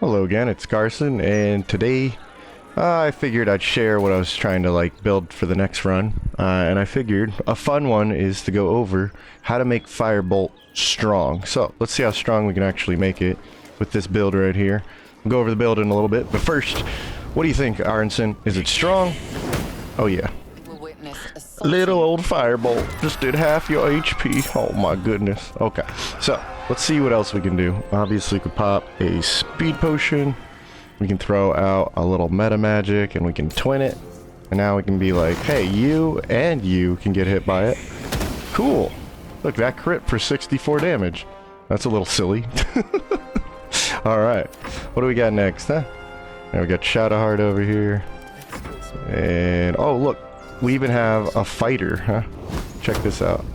Hello again, it's Carson, and today I figured I'd share what I was trying to build for the next run, and I figured a fun one is to go over how to make Firebolt strong. So let's see how strong we can actually make it with this build right here. We'll go over the build in a little bit, but first, what do you think, Aronson? Is it strong? Oh yeah. Little old Firebolt just did half your HP. Oh my goodness. Okay, so let's see what else we can do. Obviously, we could pop a speed potion. We can throw out a little meta magic, and we can twin it. And now we can be like, hey, you and you can get hit by it. Cool. Look, that crit for 64 damage. That's a little silly. Alright, what do we got next, huh? Now we got Shadowheart over here. And, oh look, we even have a fighter, huh? Check this out.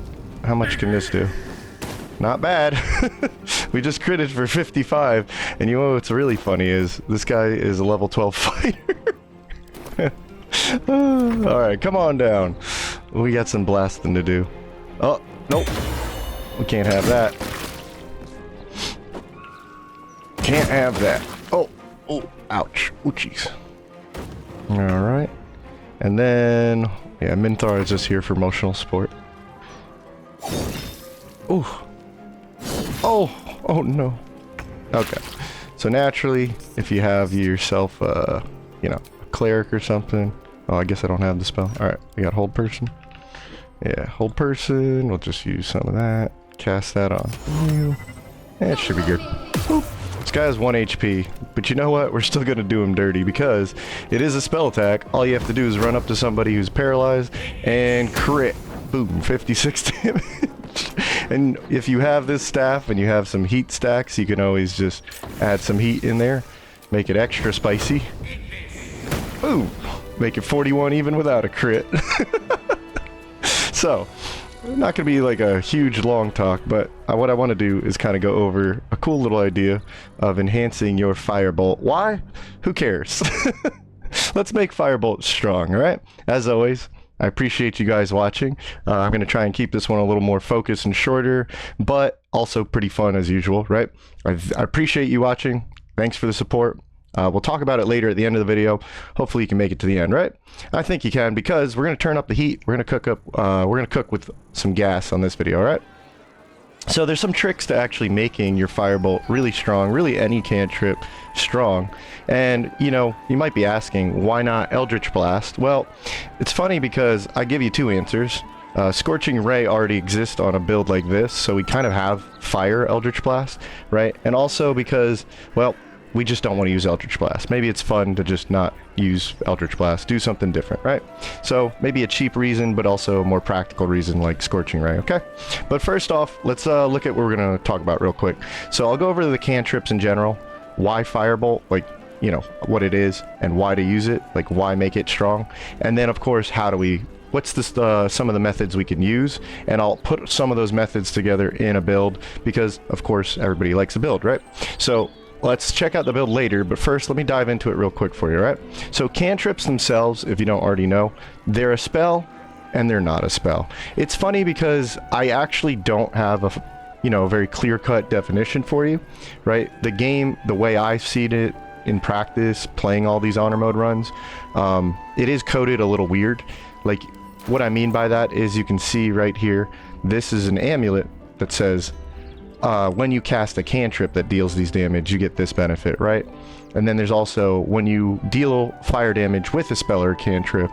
How much can this do? Not bad. We just critted for 55, and you know what's really funny is this guy is a level 12 fighter. Alright, come on down. We got some blasting to do. Oh, nope. We can't have that. Can't have that. Oh, oh, ouch. Ouchies. Alright. And then, yeah, Minthar is just here for emotional support. Ooh. Oh, oh no. Okay. So naturally, if you have yourself, you know, a cleric or something. Oh, I guess I don't have the spell. Alright, we got hold person. Yeah, hold person. We'll just use some of that. Cast that on you. It should be good. Boop. This guy has 1 HP, but you know what? We're still gonna do him dirty because it is a spell attack. All you have to do is run up to somebody who's paralyzed and crit. Boom, 56 damage. And if you have this staff and you have some heat stacks, you can always just add some heat in there. Make it extra spicy. Boom! Make it 41 even without a crit. So, not going to be like a huge long talk, but what I want to do is kind of go over a cool little idea of enhancing your Firebolt. Why? Who cares? Let's make Firebolt strong, alright? As always, I appreciate you guys watching. I'm going to try and keep this one a little more focused and shorter, but also pretty fun as usual, right? I appreciate you watching. Thanks for the support. We'll talk about it later at the end of the video. Hopefully you can make it to the end, right? I think you can because we're going to turn up the heat. We're going to cook with some gas on this video, all right? So there's some tricks to actually making your Firebolt really strong, really any cantrip strong. And, you know, you might be asking, why not Eldritch Blast? Well, it's funny because I give you two answers. Scorching Ray already exists on a build like this, so we kind of have Fire Eldritch Blast, right? And also because, well, we just don't want to use Eldritch Blast. Maybe it's fun to just not use Eldritch Blast, do something different, right? So maybe a cheap reason, but also a more practical reason like Scorching Ray, okay? But first off, let's look at what we're going to talk about real quick. So I'll go over the cantrips in general, why Firebolt, like, you know, what it is and why to use it, like why make it strong. And then of course, how do we, what's this, some of the methods we can use, and I'll put some of those methods together in a build because of course everybody likes a build, right? So let's check out the build later, but first let me dive into it real quick for you, right? So cantrips themselves, if you don't already know, they're a spell and they're not a spell. It's funny because I actually don't have a, you know, a very clear-cut definition for you, right? The game, the way I've seen it in practice, playing all these honor mode runs, it is coded a little weird. Like, what I mean by that is you can see right here, this is an amulet that says, when you cast a cantrip that deals these damage, you get this benefit, right? And then there's also when you deal fire damage with a spell or cantrip,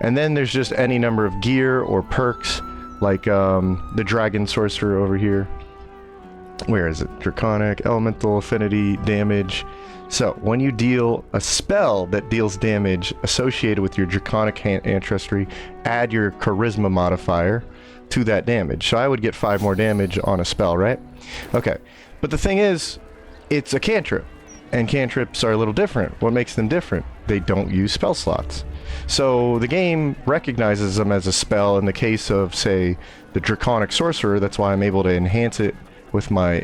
and then there's just any number of gear or perks, like the dragon sorcerer over here. Where is it? Draconic, elemental, affinity, damage. So when you deal a spell that deals damage associated with your draconic ancestry, add your charisma modifier to that damage. So I would get 5 more damage on a spell, right? Okay, but the thing is, it's a cantrip, and cantrips are a little different. What makes them different? They don't use spell slots. So the game recognizes them as a spell in the case of, say, the Draconic Sorcerer. That's why I'm able to enhance it with my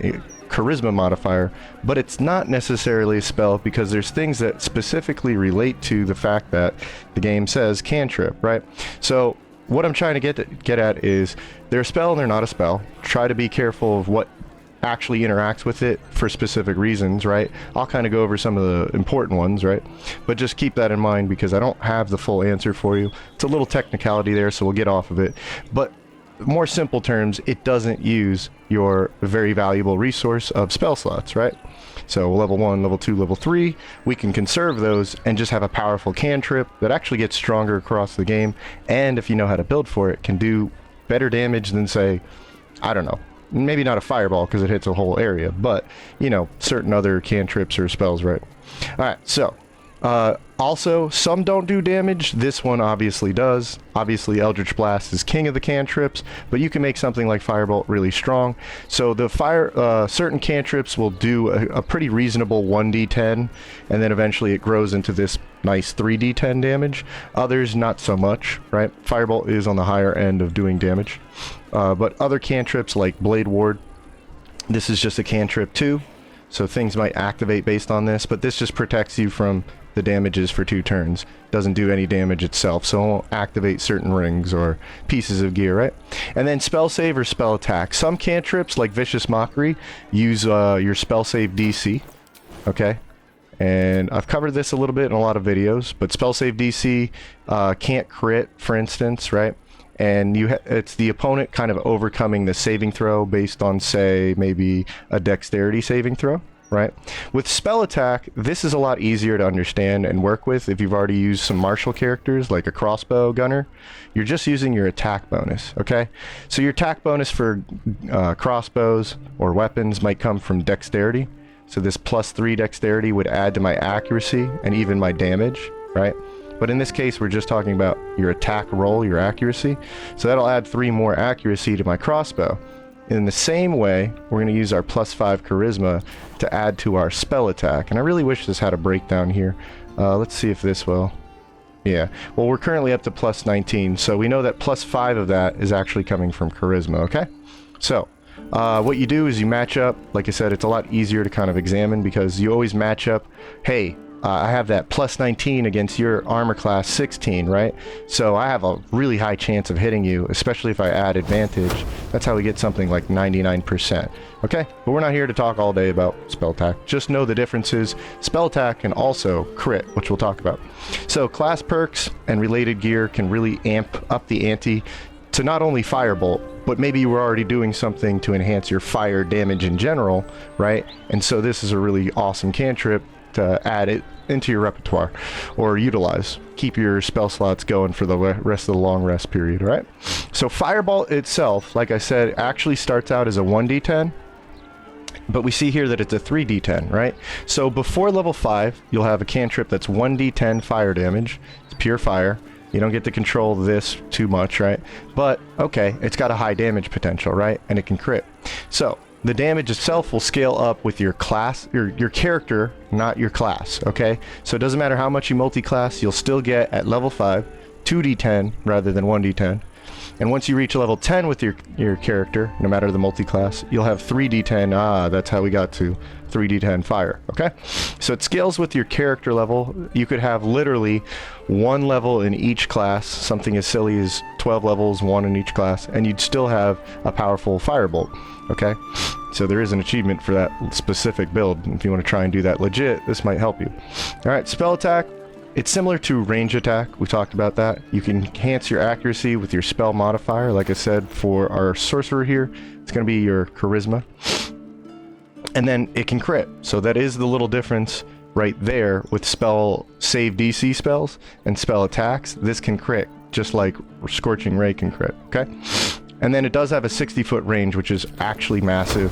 charisma modifier, but it's not necessarily a spell because there's things that specifically relate to the fact that the game says cantrip, right? So what I'm trying to get at is they're a spell and they're not a spell. Try to be careful of what actually interacts with it for specific reasons, right? I'll kind of go over some of the important ones, right? But just keep that in mind because I don't have the full answer for you. It's a little technicality there, so we'll get off of it. But more simple terms, it doesn't use your very valuable resource of spell slots, right? So level 1, level 2, level 3, we can conserve those and just have a powerful cantrip that actually gets stronger across the game, and if you know how to build for it, can do better damage than, say, I don't know, maybe not a fireball because it hits a whole area, but, you know, certain other cantrips or spells, right? Alright, so, also, some don't do damage. This one obviously does. Obviously, Eldritch Blast is king of the cantrips, but you can make something like Firebolt really strong. So the certain cantrips will do a pretty reasonable 1d10, and then eventually it grows into this nice 3d10 damage. Others, not so much, right? Firebolt is on the higher end of doing damage. But other cantrips like Blade Ward, this is just a cantrip too. So things might activate based on this, but this just protects you from the damages for 2 turns. Doesn't do any damage itself, so it won't activate certain rings or pieces of gear, right? And then spell save or spell attack. Some cantrips, like Vicious Mockery, use your spell save DC, okay? And I've covered this a little bit in a lot of videos, but spell save DC can't crit, for instance, right? And it's the opponent kind of overcoming the saving throw based on, say, maybe a dexterity saving throw, right? With spell attack, this is a lot easier to understand and work with if you've already used some martial characters like a crossbow gunner. You're just using your attack bonus, okay? So your attack bonus for crossbows or weapons might come from dexterity. So this +3 dexterity would add to my accuracy and even my damage, right? But in this case, we're just talking about your attack roll, your accuracy. So that'll add 3 more accuracy to my crossbow. In the same way, we're going to use our +5 charisma to add to our spell attack. And I really wish this had a breakdown here. Let's see if this will. Yeah. Well, we're currently up to +19, so we know that +5 of that is actually coming from charisma, okay? So, what you do is you match up. Like I said, it's a lot easier to kind of examine because you always match up, hey, I have that +19 against your armor class 16, right? So I have a really high chance of hitting you, especially if I add advantage. That's how we get something like 99%. Okay? But we're not here to talk all day about spell attack. Just know the differences. Spell attack can also crit, which we'll talk about. So class perks and related gear can really amp up the ante to not only Firebolt, but maybe you were already doing something to enhance your fire damage in general, right? And so this is a really awesome cantrip to add it into your repertoire or utilize. Keep your spell slots going for the rest of the long rest period, right? So Firebolt itself, like I said, actually starts out as a 1d10, but we see here that it's a 3d10, right? So before level 5, you'll have a cantrip that's 1d10 fire damage. It's pure fire. You don't get to control this too much, right? But, okay, it's got a high damage potential, right? And it can crit. So the damage itself will scale up with your class, your character, not your class, okay? So it doesn't matter how much you multi-class, you'll still get, at level 5, 2d10 rather than 1d10. And once you reach level 10 with your character, no matter the multi-class, you'll have 3d10. Ah, that's how we got to 3d10 fire, okay? So it scales with your character level. You could have literally 1 level in each class, something as silly as 12 levels, 1 in each class, and you'd still have a powerful Firebolt, okay? So there is an achievement for that specific build. If you want to try and do that legit, this might help you. All right, spell attack. It's similar to range attack. We talked about that. You can enhance your accuracy with your spell modifier. Like I said, for our sorcerer here, it's going to be your charisma. And then it can crit. So that is the little difference right there with spell save DC spells and spell attacks. This can crit, just like Scorching Ray can crit, okay? And then it does have a 60-foot range, which is actually massive.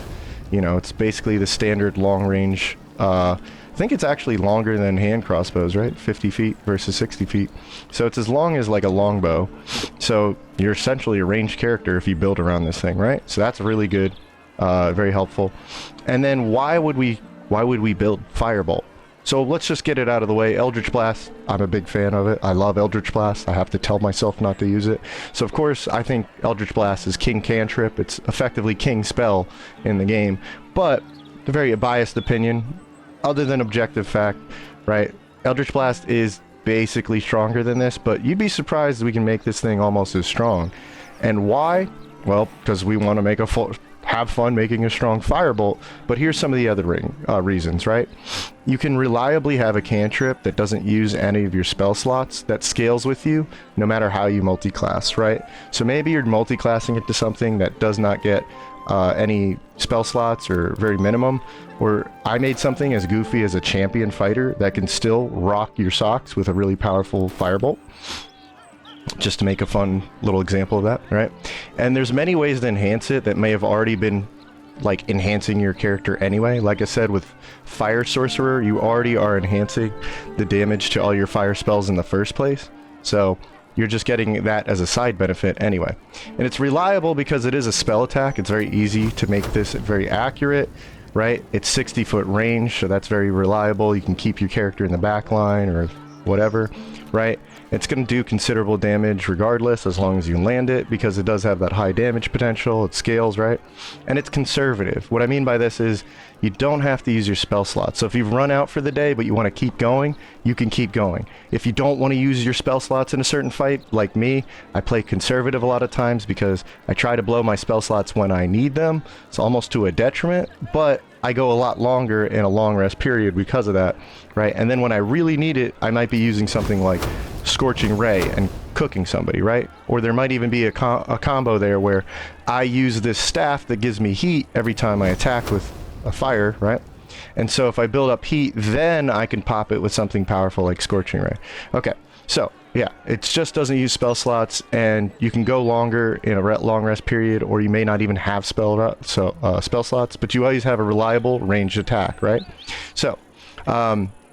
You know, it's basically the standard long range. I think it's actually longer than hand crossbows, right? 50 feet versus 60 feet. So it's as long as like a longbow. So you're essentially a ranged character if you build around this thing, right? So that's really good, very helpful. And then why would we build Firebolt? So let's just get it out of the way. Eldritch Blast, I'm a big fan of it. I love Eldritch Blast. I have to tell myself not to use it. So of course, I think Eldritch Blast is king cantrip. It's effectively king spell in the game. But a very biased opinion, other than objective fact, right? Eldritch Blast is basically stronger than this, but you'd be surprised we can make this thing almost as strong. And why? Well, because we want to make a have fun making a strong firebolt. But here's some of the other reasons, right? You can reliably have a cantrip that doesn't use any of your spell slots that scales with you no matter how you multi-class, right? So maybe you're multi-classing it to something that does not get any spell slots or very minimum, or I made something as goofy as a champion fighter that can still rock your socks with a really powerful firebolt, just to make a fun little example of that, right? And there's many ways to enhance it that may have already been like enhancing your character anyway. Like I said, with Fire Sorcerer, you already are enhancing the damage to all your fire spells in the first place, so you're just getting that as a side benefit anyway. And it's reliable because it is a spell attack. It's very easy to make this very accurate, right? It's 60-foot range, so that's very reliable. You can keep your character in the back line or whatever, right? It's going to do considerable damage regardless, as long as you land it, because it does have that high damage potential. It scales, right? And it's conservative. What I mean by this is you don't have to use your spell slots. So if you've run out for the day but you want to keep going, you can keep going. If you don't want to use your spell slots in a certain fight, like me, I play conservative a lot of times because I try to blow my spell slots when I need them. It's almost to a detriment, but I go a lot longer in a long rest period because of that, right? And then when I really need it, I might be using something like Scorching Ray and cooking somebody, right? Or there might even be a combo there where I use this staff that gives me heat every time I attack with a fire, right? And so if I build up heat, then I can pop it with something powerful like Scorching Ray. Okay, so yeah, it just doesn't use spell slots, and you can go longer in a long rest period, or you may not even have spell slots, but you always have a reliable ranged attack, right? So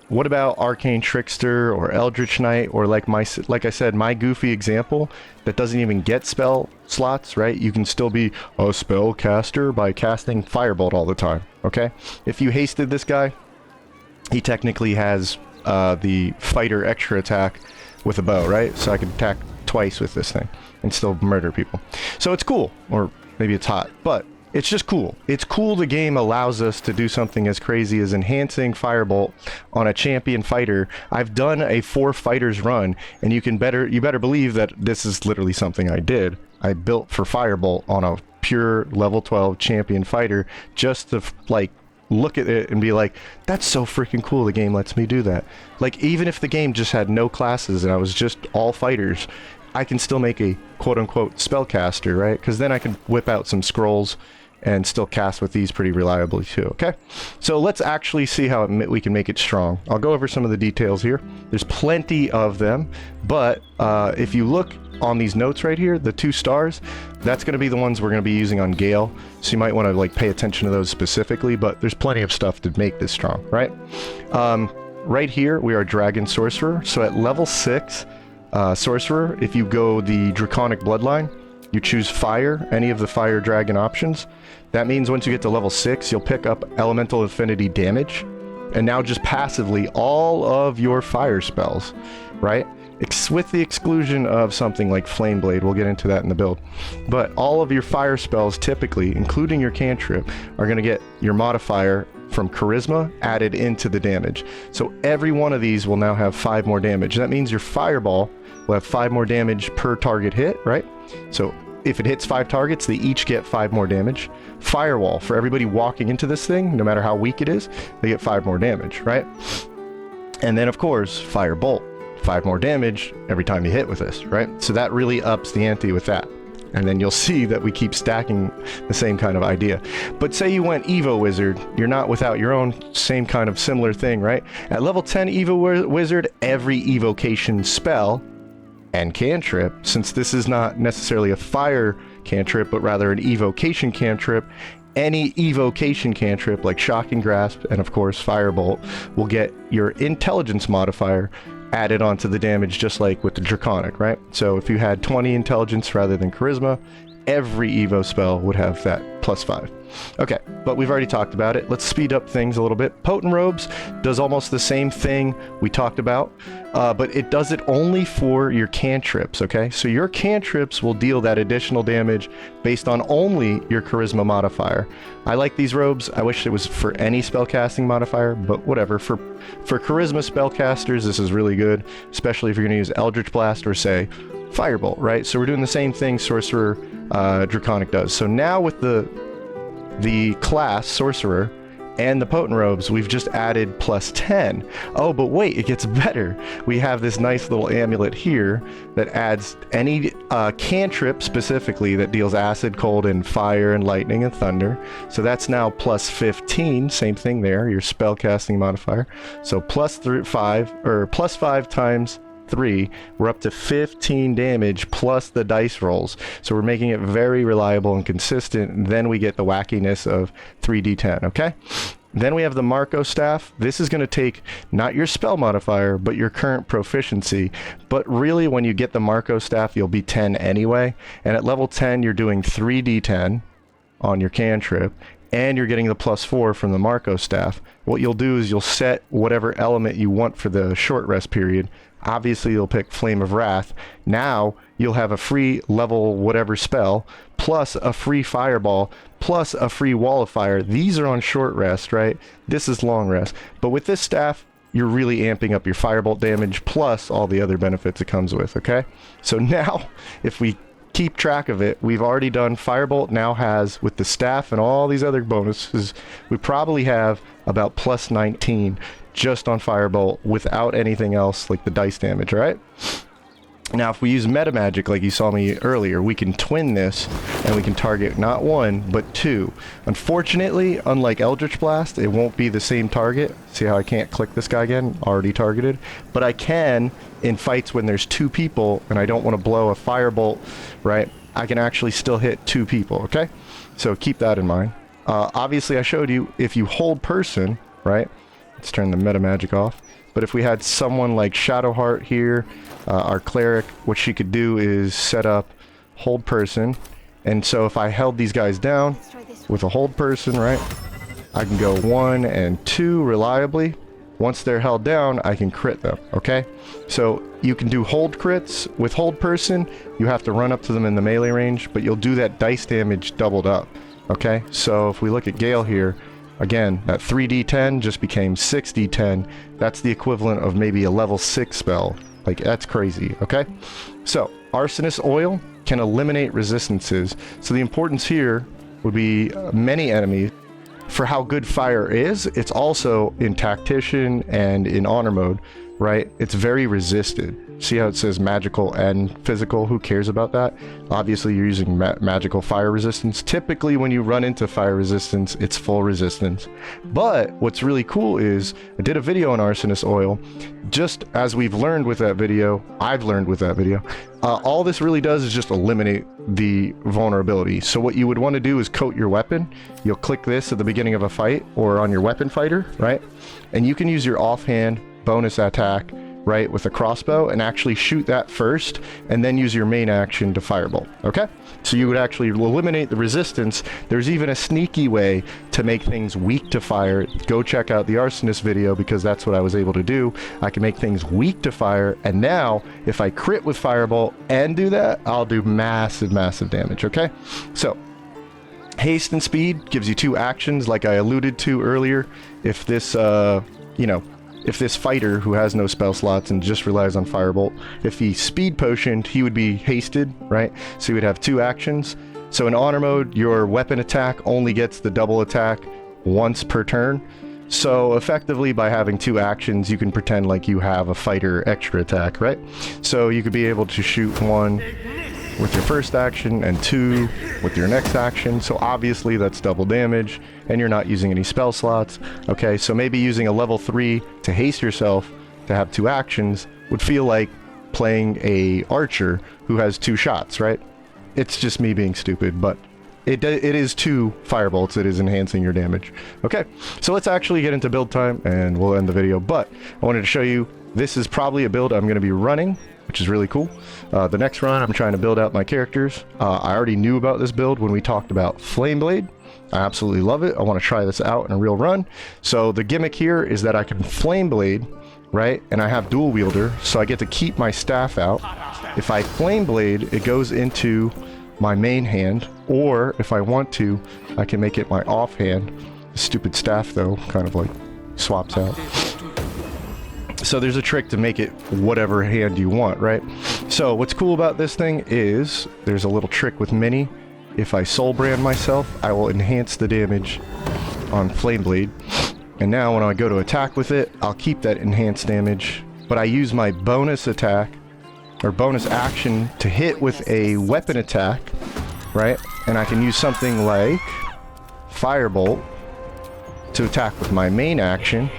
what about Arcane Trickster or Eldritch Knight, or like I said, my goofy example that doesn't even get spell slots, right? You can still be a spellcaster by casting Firebolt all the time, okay? If you hasted this guy, he technically has the fighter extra attack with a bow, right? So I can attack twice with this thing and still murder people. So it's cool, or maybe it's hot, but it's just cool. It's cool the game allows us to do something as crazy as enhancing Firebolt on a champion fighter. I've done a 4 fighters run, and you better believe that this is literally something I did. I built for Firebolt on a pure level 12 champion fighter just to like look at it and be like, that's so freaking cool the game lets me do that. Like, even if the game just had no classes and I was just all fighters, I can still make a quote-unquote spellcaster, right? Because then I can whip out some scrolls and still cast with these pretty reliably too, okay? So let's actually see how we can make it strong. I'll go over some of the details here. There's plenty of them, but if you look on these notes right here, the 2 stars, that's going to be the ones we're going to be using on Gale, so you might want to like pay attention to those specifically, but there's plenty of stuff to make this strong, right? Right here, we are Dragon Sorcerer, so at level 6 Sorcerer, if you go the Draconic Bloodline, you choose Fire, any of the Fire Dragon options. That means once you get to level 6, you'll pick up Elemental Affinity damage, and now just passively all of your fire spells, right? With the exclusion of something like Flame Blade, we'll get into that in the build. But all of your fire spells typically, including your cantrip, are going to get your modifier from Charisma added into the damage. So every one of these will now have 5 more damage. That means your Fireball will have 5 more damage per target hit, right? So if it hits 5 targets, they each get 5 more damage. Firewall, for everybody walking into this thing, no matter how weak it is, they get 5 more damage, right? And then of course, Firebolt, 5 more damage every time you hit with this, right? So that really ups the ante with that. And then you'll see that we keep stacking the same kind of idea. But say you went Evo Wizard, you're not without your own same kind of similar thing, right? At level 10 Evo Wizard, every evocation spell and cantrip, since this is not necessarily a fire cantrip, but rather an evocation cantrip, any evocation cantrip like Shocking Grasp and of course Firebolt will get your intelligence modifier added onto the damage, just like with the Draconic, right? So if you had 20 intelligence rather than charisma, every Evo spell would have that +5. Okay, but we've already talked about it. Let's speed up things a little bit. Potent Robes does almost the same thing we talked about, but it does it only for your cantrips, okay? So your cantrips will deal that additional damage based on only your charisma modifier. I like these robes. I wish it was for any spellcasting modifier, but whatever. For charisma spellcasters, this is really good, especially if you're going to use Eldritch Blast or say Firebolt, right? So we're doing the same thing Sorcerer Draconic does. So now with the the class sorcerer and the potent robes, we've just added +10. Oh, but wait, it gets better. We have this nice little amulet here that adds any cantrip specifically that deals acid, cold, and fire, and lightning, and thunder. So that's now +15. Same thing there, your spellcasting modifier. So +5 times 3, we're up to 15 damage plus the dice rolls. So we're making it very reliable and consistent. Then we get the wackiness of 3d10, okay? Then we have the Marco staff. This is going to take not your spell modifier, but your current proficiency. But really, when you get the Marco staff, you'll be 10 anyway. And at level 10, you're doing 3d10 on your cantrip, and you're getting the +4 from the Marco staff. What you'll do is you'll set whatever element you want for the short rest period. Obviously, you'll pick Flame of Wrath. Now, you'll have a free level whatever spell, plus a free Fireball, plus a free Wall of Fire. These are on short rest, right? This is long rest. But with this staff, you're really amping up your Firebolt damage, plus all the other benefits it comes with, okay? So now, if we keep track of it, we've already done Firebolt now has, with the staff and all these other bonuses, we probably have about +19 just on Firebolt without anything else like the dice damage, right? Now, if we use meta magic like you saw me earlier, we can twin this and we can target not 1 but 2. Unfortunately, unlike Eldritch Blast, it won't be the same target. See how I can't click this guy again? Already targeted. But I can in fights when there's 2 people and I don't want to blow a Firebolt, right? I can actually still hit 2 people, okay? So keep that in mind. Obviously, I showed you if you hold person, right? Let's turn the meta magic off. But if we had someone like Shadowheart here, our cleric, what she could do is set up hold person. And so if I held these guys down with a hold person, right, I can go 1 and 2 reliably. Once they're held down, I can crit them, okay? So you can do hold crits. With hold person, you have to run up to them in the melee range, but you'll do that dice damage doubled up, okay? So if we look at Gale here, again, that 3d10 just became 6d10. That's the equivalent of maybe a level 6 spell. Like, that's crazy, okay? So, Arsonist Oil can eliminate resistances. So the importance here would be many enemies. For how good fire is, it's also in Tactician and in Honor mode, right? It's very resisted. See how it says magical and physical? Who cares about that? Obviously, you're using magical fire resistance. Typically, when you run into fire resistance, it's full resistance. But what's really cool is I did a video on Arsonist Oil. Just as we've learned with that video, I've learned with that video, all this really does is just eliminate the vulnerability. So what you would want to do is coat your weapon. You'll click this at the beginning of a fight or on your weapon fighter, right? And you can use your offhand bonus attack, right, with a crossbow and actually shoot that first and then use your main action to firebolt, okay? So you would actually eliminate the resistance. There's even a sneaky way to make things weak to fire. Go check out the Arsonist video because that's what I was able to do. I can make things weak to fire, and now if I crit with firebolt and do that, I'll do massive, massive damage, okay? So haste and speed gives you 2 actions like I alluded to earlier. If this, if this fighter who has no spell slots and just relies on Firebolt, if he speed potioned, he would be hasted, right? So he would have 2 actions. So in Honor mode, your weapon attack only gets the double attack once per turn. So effectively, by having 2 actions, you can pretend like you have a fighter extra attack, right? So you could be able to shoot 1 with your first action and 2 with your next action. So obviously that's double damage and you're not using any spell slots. Okay, so maybe using a level 3 to haste yourself to have 2 actions would feel like playing a archer who has 2 shots, right? It's just me being stupid, but it is 2 firebolts. It is enhancing your damage. Okay, so let's actually get into build time and we'll end the video. But I wanted to show you, this is probably a build I'm going to be running, which is really cool. The next run, I'm trying to build out my characters. I already knew about this build when we talked about Flameblade. I absolutely love it. I want to try this out in a real run. So the gimmick here is that I can Flameblade, right? And I have dual wielder, so I get to keep my staff out. If I Flameblade, it goes into my main hand, or if I want to, I can make it my offhand. Stupid staff though, kind of like swaps out. So there's a trick to make it whatever hand you want, right? So what's cool about this thing is there's a little trick with Mini. if I soul brand myself, I will enhance the damage on Flameblade. And now when I go to attack with it, I'll keep that enhanced damage, but I use my bonus attack or bonus action to hit with a weapon attack, right? And I can use something like Firebolt to attack with my main action.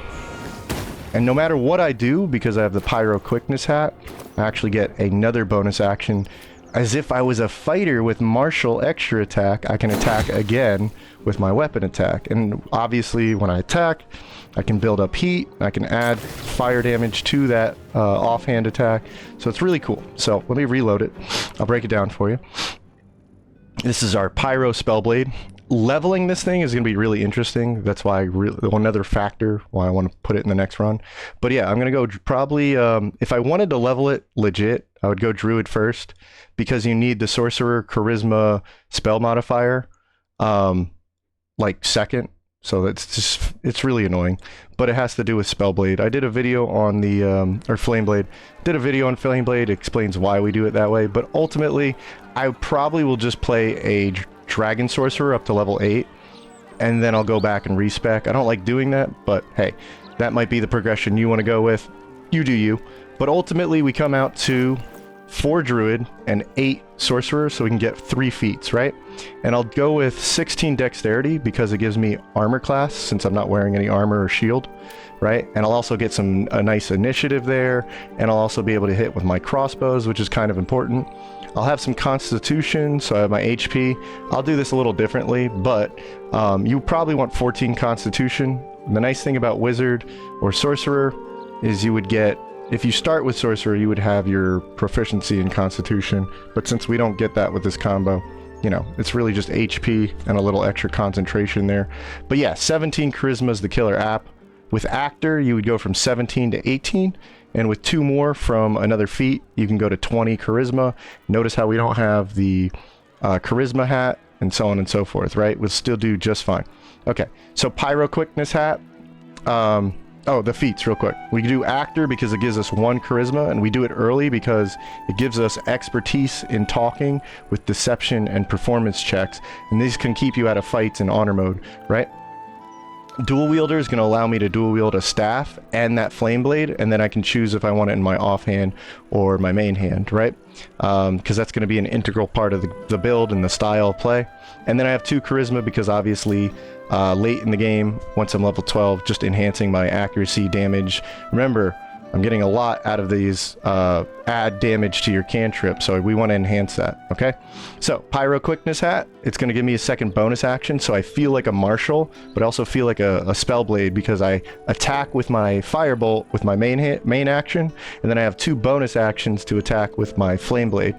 And no matter what I do, because I have the pyro quickness hat, I actually get another bonus action. As if I was a fighter with martial extra attack, I can attack again with my weapon attack. And obviously when I attack, I can build up heat, I can add fire damage to that offhand attack. So it's really cool. So let me reload it. I'll break it down for you. This is our pyro spellblade. Leveling this thing is going to be really interesting. That's why another factor why I want to put it in the next run. But yeah, I'm going to go probably, if I wanted to level it legit, I would go druid first, because you need the sorcerer charisma spell modifier like second. So it's really annoying, but it has to do with spellblade. I did a video on the or flameblade. Did a video on flameblade, explains why we do it that way, but ultimately I probably will just play a dragon sorcerer up to level 8, and then I'll go back and respec. I don't like doing that, but hey, that might be the progression you want to go with. You do you. But ultimately we come out to 4 druid and 8 sorcerer, so we can get 3 feats, right? And I'll go with 16 dexterity because it gives me armor class since I'm not wearing any armor or shield, right? And I'll also get a nice initiative there, and I'll also be able to hit with my crossbows, which is kind of important. I'll have some constitution, so I have my HP. I'll do this a little differently, but you probably want 14 constitution. The nice thing about wizard or sorcerer is you would get, if you start with sorcerer, you would have your proficiency in constitution, but since we don't get that with this combo, you know, it's really just HP and a little extra concentration there. But yeah, 17 charisma is the killer app. With actor, you would go from 17 to 18, and with 2 more from another feat, you can go to 20 charisma. Notice how we don't have the charisma hat, and so on and so forth, right? We'll still do just fine. Okay, so pyro quickness hat. Oh, the feats real quick. We do actor because it gives us 1 charisma, and we do it early because it gives us expertise in talking with deception and performance checks, and these can keep you out of fights in honor mode, right? Dual wielder is going to allow me to dual wield a staff and that flame blade, and then I can choose if I want it in my offhand or my main hand, right? Because that's going to be an integral part of the build and the style of play. And then I have 2 charisma because obviously late in the game, once I'm level 12, just enhancing my accuracy, damage. Remember, I'm getting a lot out of these add damage to your cantrip, so we want to enhance that, okay? So, Pyro Quickness Hat, it's going to give me a second bonus action, so I feel like a martial, but also feel like a spellblade because I attack with my Firebolt with my main action, and then I have 2 bonus actions to attack with my Flame Blade.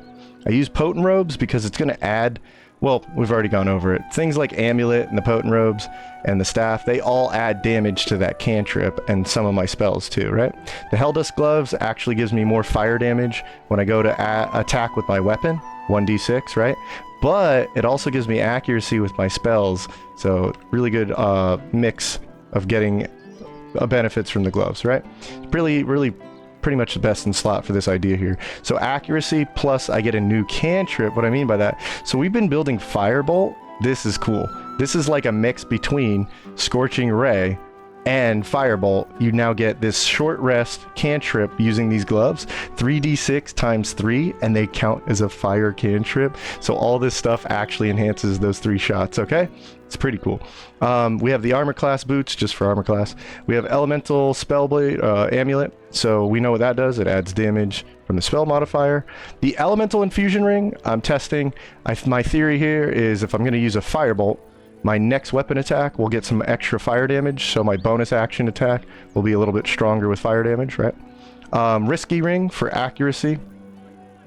I use Potent Robes because it's going to add, well, we've already gone over it. Things like Amulet and the Potent Robes and the Staff, they all add damage to that cantrip and some of my spells too, right? The Helldust Gloves actually gives me more fire damage when I go to attack with my weapon, 1d6, right? But it also gives me accuracy with my spells, so really good mix of getting benefits from the gloves, right? Really pretty much the best in slot for this idea here. So accuracy plus I get a new cantrip. What I mean by that, so we've been building Firebolt. This is cool. This is like a mix between Scorching Ray and Firebolt. You now get this short rest cantrip using these gloves, 3d6 times 3, and they count as a fire cantrip. So all this stuff actually enhances those 3 shots, okay? It's pretty cool. We have the armor class boots, just for armor class. We have elemental spellblade amulet, so we know what that does. It adds damage from the spell modifier. The elemental infusion ring, I'm testing. My theory here is if I'm going to use a firebolt, my next weapon attack will get some extra fire damage, so my bonus action attack will be a little bit stronger with fire damage, right? Risky ring for accuracy.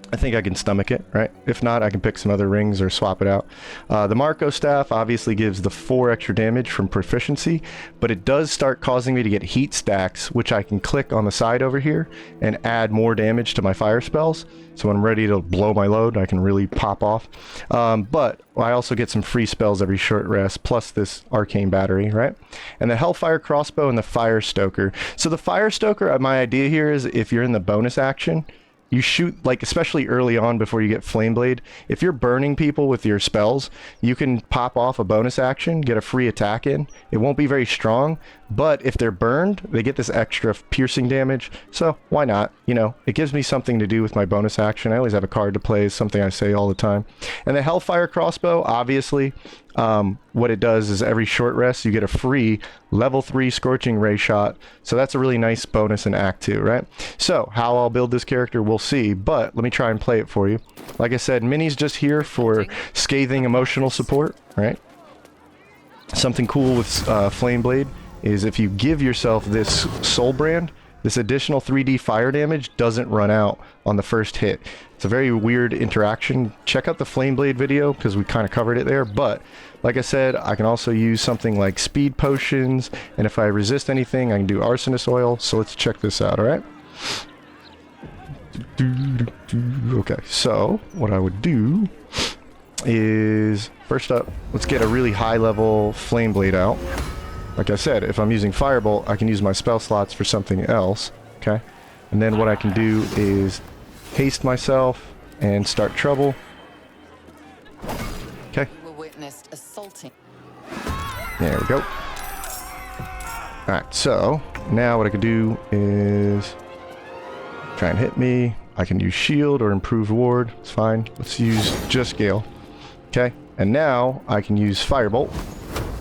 I think I can stomach it, right? If not, I can pick some other rings or swap it out. The Marco staff obviously gives the 4 extra damage from proficiency, but it does start causing me to get heat stacks, which I can click on the side over here and add more damage to my fire spells. So when I'm ready to blow my load, I can really pop off. But I also get some free spells every short rest, plus this arcane battery, right? And the Hellfire crossbow and the Fire Stoker. So the Fire Stoker, my idea here is if you're in the bonus action, you shoot, like, especially early on before you get Flameblade, if you're burning people with your spells, you can pop off a bonus action, get a free attack in. It won't be very strong, but if they're burned, they get this extra piercing damage, so why not? You know, it gives me something to do with my bonus action. I always have a card to play, is something I say all the time. And the Hellfire Crossbow, obviously, what it does is every short rest, you get a free level 3 Scorching Ray shot, so that's a really nice bonus in Act 2, right? So, how I'll build this character, we'll see, but let me try and play it for you. Like I said, Minnie's just here for scathing emotional support, right? Something cool with Flameblade is if you give yourself this Soul Brand, this additional 3D fire damage doesn't run out on the first hit. It's a very weird interaction. Check out the Flameblade video because we kind of covered it there, but like I said, I can also use something like speed potions, and if I resist anything, I can do arsonist oil, so let's check this out, alright? Okay, so what I would do is, first up, let's get a really high level Flameblade out. Like I said, if I'm using Firebolt, I can use my spell slots for something else, okay? And then what I can do is haste myself and start trouble. Okay. There we go. Alright, so now what I can do is try and hit me. I can use shield or improve ward. It's fine. Let's use just Gale. Okay, and now I can use Firebolt.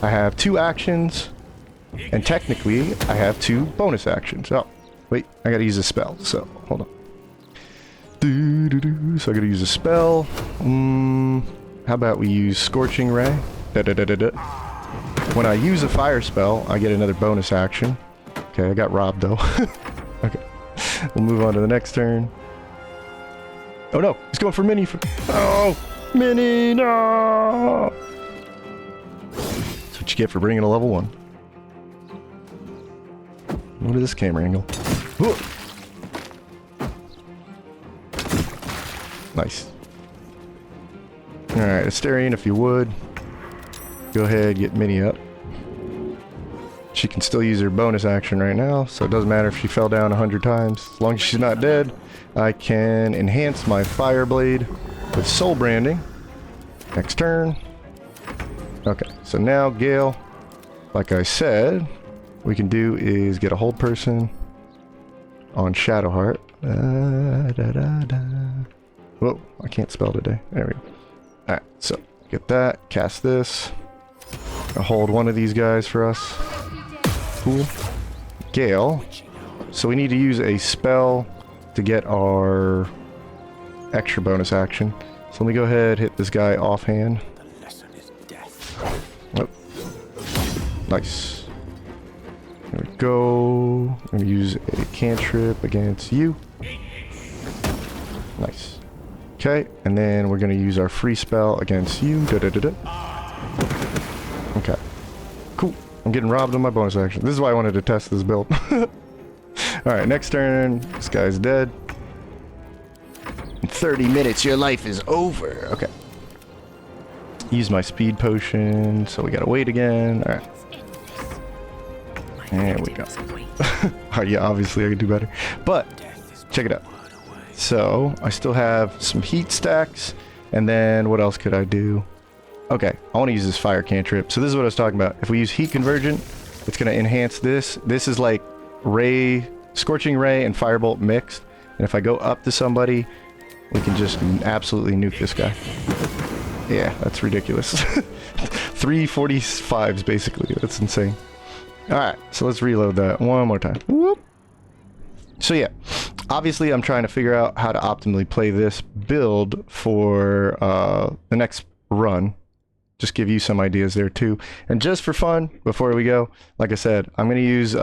I have 2 actions. And technically, I have 2 bonus actions. Oh, wait, I gotta use a spell, so hold on. So I gotta use a spell. How about we use Scorching Ray? When I use a fire spell, I get another bonus action. Okay, I got robbed though. Okay, we'll move on to the next turn. Oh no, he's going for Minnie. Oh, Minnie, no! That's what you get for bringing a level 1. What is this camera angle? Whoa. Nice. Alright, Asterion, if you would, go ahead, get Minnie up. She can still use her bonus action right now, so it doesn't matter if she fell down 100 times. As long as she's not dead, I can enhance my Fireblade with Soul Branding. Next turn. Okay, so now Gale, like I said, we can do is get a hold person on Shadowheart. Whoa, I can't spell today. There we go. Alright, so get that, cast this. I'll hold one of these guys for us. Cool. Gale. So we need to use a spell to get our extra bonus action. So let me go ahead, hit this guy offhand. Oh. Nice. There we go. I'm going to use a cantrip against you. Nice. Okay, and then we're going to use our free spell against you. Okay. Cool. I'm getting robbed on my bonus action. This is why I wanted to test this build. Alright, next turn. This guy's dead. In 30 minutes, your life is over. Okay. Use my speed potion, so we gotta wait again. Alright. There we go. Oh, yeah, obviously I could do better. But, check it out. So, I still have some heat stacks, and then what else could I do? Okay, I want to use this fire cantrip. So this is what I was talking about. If we use heat convergent, it's going to enhance this. This is like ray, scorching ray and firebolt mixed. And if I go up to somebody, we can just absolutely nuke this guy. Yeah, that's ridiculous. 345s basically. That's insane. Alright, so let's reload that one more time. Whoop. So yeah, obviously I'm trying to figure out how to optimally play this build for the next run. Just give you some ideas there too. And just for fun, before we go, like I said, I'm going to use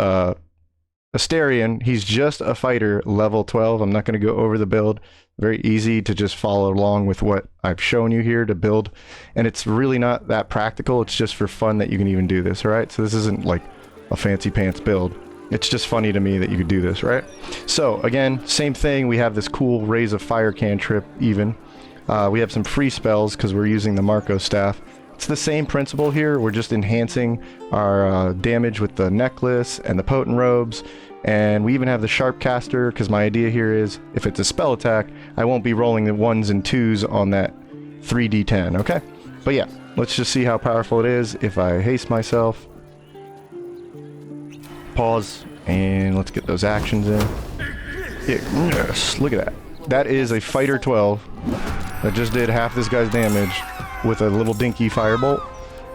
Asterion. He's just a fighter, level 12. I'm not going to go over the build. Very easy to just follow along with what I've shown you here to build. And it's really not that practical. It's just for fun that you can even do this, alright? So this isn't like a fancy pants build. It's just funny to me that you could do this, right? So again, same thing. We have this cool Raise of Fire cantrip even. We have some free spells because we're using the Marco staff. It's the same principle here. We're just enhancing our damage with the necklace and the potent robes. And we even have the sharp caster, because my idea here is if it's a spell attack, I won't be rolling the 1s and 2s on that 3d10, okay? But yeah, let's just see how powerful it is if I haste myself. Pause, and let's get those actions in. Yes, look at that. That is a fighter 12 that just did half this guy's damage with a little dinky firebolt.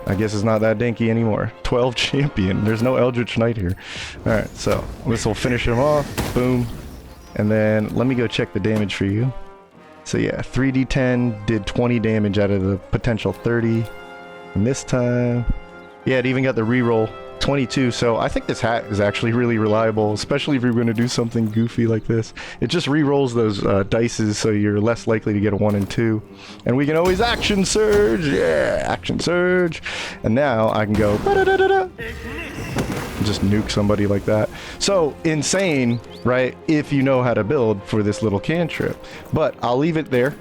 I guess it's not that dinky anymore. 12 champion. There's no Eldritch Knight here. Alright, so this will finish him off. Boom. And then let me go check the damage for you. So yeah, 3d10 did 20 damage out of the potential 30. And this time, yeah, it even got the reroll. 22, so I think this hat is actually really reliable, especially if you're going to do something goofy like this. It just re-rolls those dices, so you're less likely to get a 1 and 2. And we can always action surge! Yeah! Action surge! And now I can go just nuke somebody like that. So, insane, right, if you know how to build for this little cantrip. But I'll leave it there,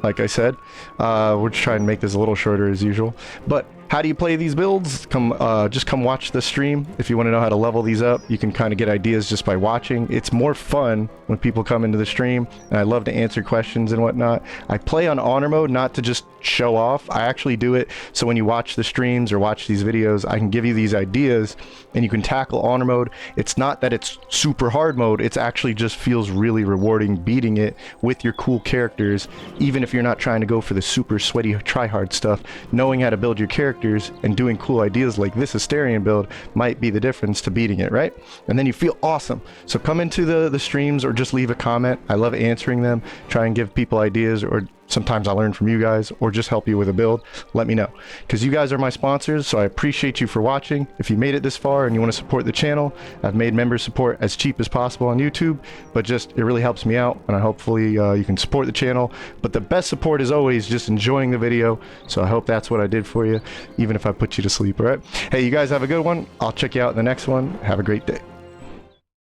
like I said. We're just trying to make this a little shorter as usual. But how do you play these builds? Just come watch the stream. If you want to know how to level these up, you can kind of get ideas just by watching. It's more fun when people come into the stream, and I love to answer questions and whatnot. I play on honor mode not to just show off. I actually do it so when you watch the streams or watch these videos, I can give you these ideas and you can tackle honor mode. It's not that it's super hard mode, it's actually just feels really rewarding beating it with your cool characters, even if you're not trying to go for the super sweaty try-hard stuff. Knowing how to build your characters and doing cool ideas like this Asterion build might be the difference to beating it, right? And then you feel awesome. So come into the streams or just leave a comment. I love answering them, try and give people ideas, or sometimes I learn from you guys, or just help you with a build. Let me know, because you guys are my sponsors, so I appreciate you for watching. If you made it this far and you want to support the channel, I've made member support as cheap as possible on YouTube, but just it really helps me out, and hopefully you can support the channel. But the best support is always just enjoying the video, so I hope that's what I did for you, even if I put you to sleep. All right, hey, you guys have a good one. I'll check you out in the next one. Have a great day.